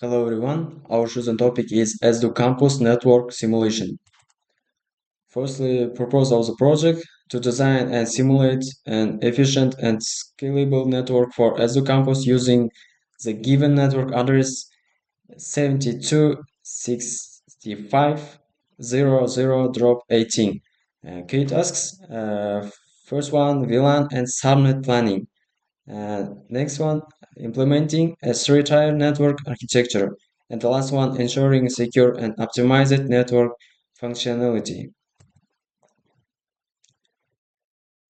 Hello everyone, our chosen topic is ESDO Campus Network Simulation. Firstly, propose of the project to design and simulate an efficient and scalable network for ESDO Campus using the given network address 72.65.00.18. Key tasks, first one, VLAN and subnet planning. Next one, implementing a three-tier network architecture. And the last one, ensuring secure and optimized network functionality.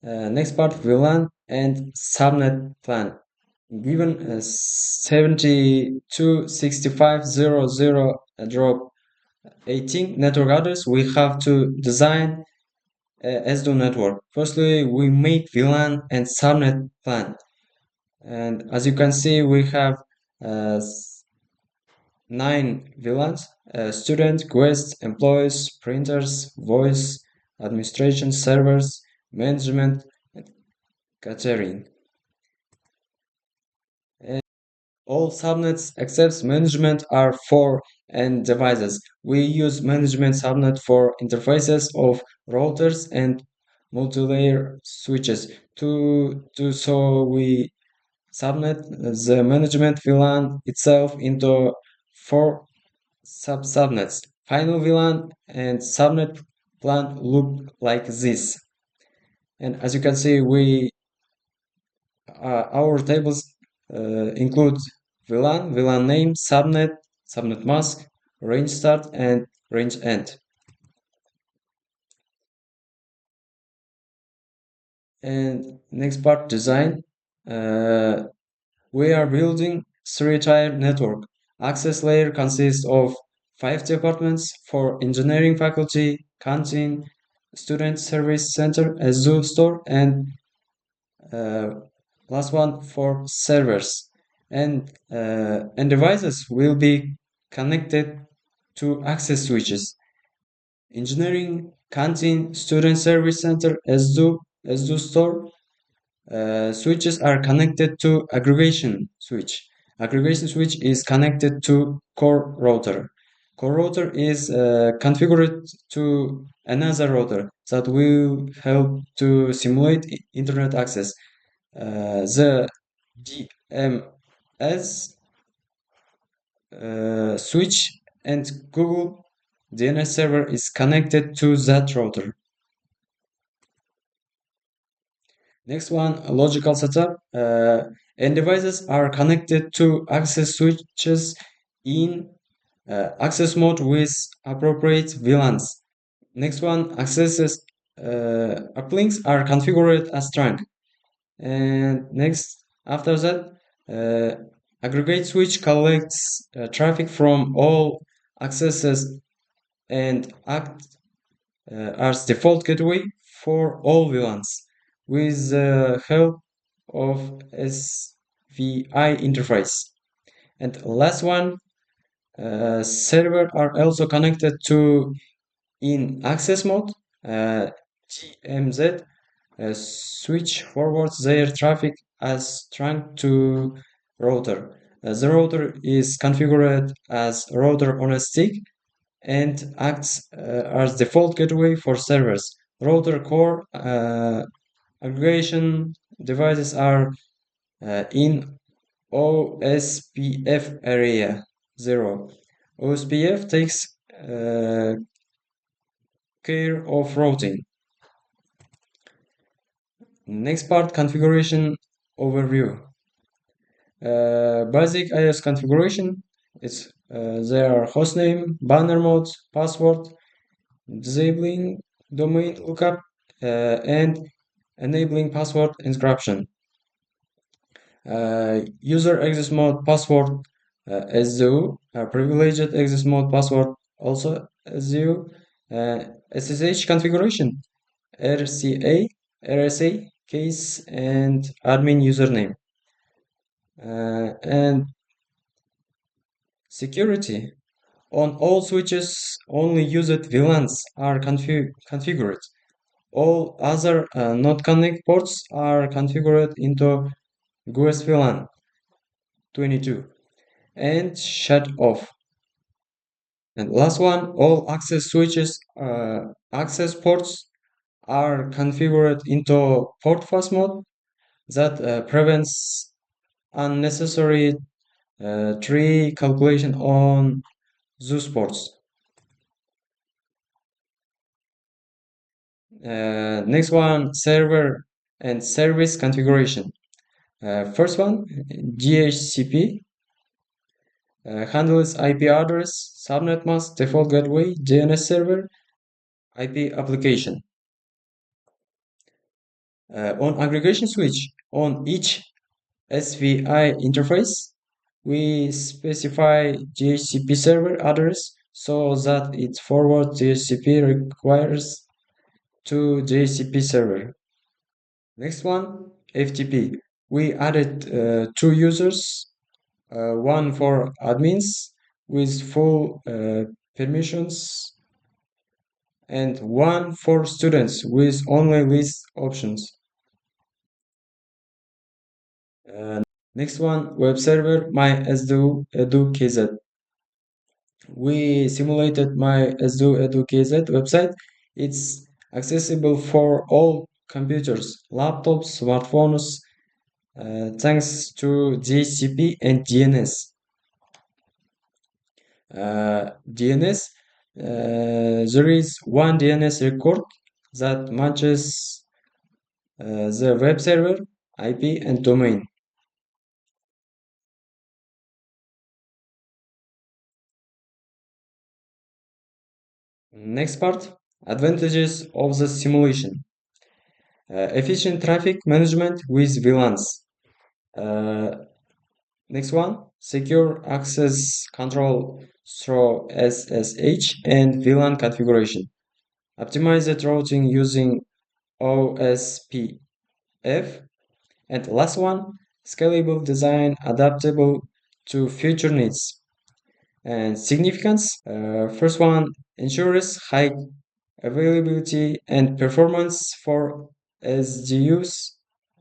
Next part, VLAN and subnet plan. Given 72.65.00.18 network address, we have to design a ESDO network. Firstly, we make VLAN and subnet plan. And as you can see, we have uh, 9 VLANs: student, guests, employees, printers, voice, administration, servers, management, and catering. And all subnets except management are for end devices. We use management subnet for interfaces of routers and multi-layer switches. So we subnet the management VLAN itself into 4 subnets. Final VLAN and subnet plan look like this. And as you can see, our tables include VLAN name, subnet mask, range start, and range end. And next part, design. We are building three-tier network. Access layer consists of 5 departments for engineering faculty, canteen, student service center, a zoo store, and uh, last one for servers. And devices will be connected to access switches. Engineering, canteen, student service center, a zoo store, switches are connected to aggregation switch. Aggregation switch is connected to core router. Core router is configured to another router that will help to simulate internet access. The DMS switch and Google DNS server is connected to that router. Next one, logical setup. End devices are connected to access switches in access mode with appropriate VLANs. Next one, accesses uplinks are configured as trunk. And next, after that, aggregate switch collects traffic from all accesses and act as default gateway for all VLANs with the help of SVI interface. And last one, server are also connected to in access mode. TMZ switch forwards their traffic as trunk to router. The router is configured as router on a stick and acts as default gateway for servers. Router core aggregation devices are in OSPF area 0. OSPF takes care of routing. Next part, configuration overview. Basic iOS configuration. It's their hostname, banner modes, password, disabling domain lookup, and enabling password encryption. User access mode password SZU, privileged access mode password also SZU, SSH configuration, RSA, case, and admin username. And security. On all switches, only used VLANs are configured. All other not connect ports are configured into GUS VLAN 22. and shut off. And last one, all access switches, access ports are configured into port fast mode that prevents unnecessary tree calculation on those ports. Next one, server and service configuration. First one, DHCP handles IP address, subnet mask, default gateway, DNS server, IP application. On aggregation switch, on each SVI interface, we specify DHCP server address so that it forwards DHCP requires to DHCP server. Next one, FTP. We added two users, one for admins with full permissions and one for students with only list options. Next one, web server, MySDU EduKZ. We simulated MySDU EduKZ website. It's accessible for all computers, laptops, smartphones, thanks to DHCP and DNS. DNS, there is one DNS record that matches the web server, IP, and domain. Next part, advantages of the simulation. Efficient traffic management with VLANs. Next one, secure access control through SSH and VLAN configuration. Optimized routing using OSPF. And last one, scalable design adaptable to future needs. And significance, first one, ensures high availability and performance for SDU's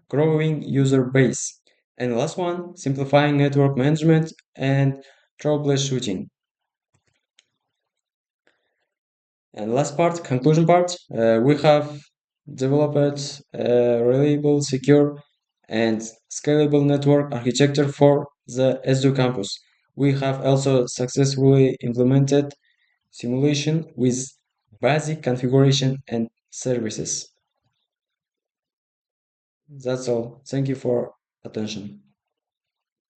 growing user base. And last one, simplifying network management and troubleshooting. And last part, conclusion part, we have developed a reliable, secure, and scalable network architecture for the SDU campus. We have also successfully implemented simulation with basic configuration and services. That's all. Thank you for attention.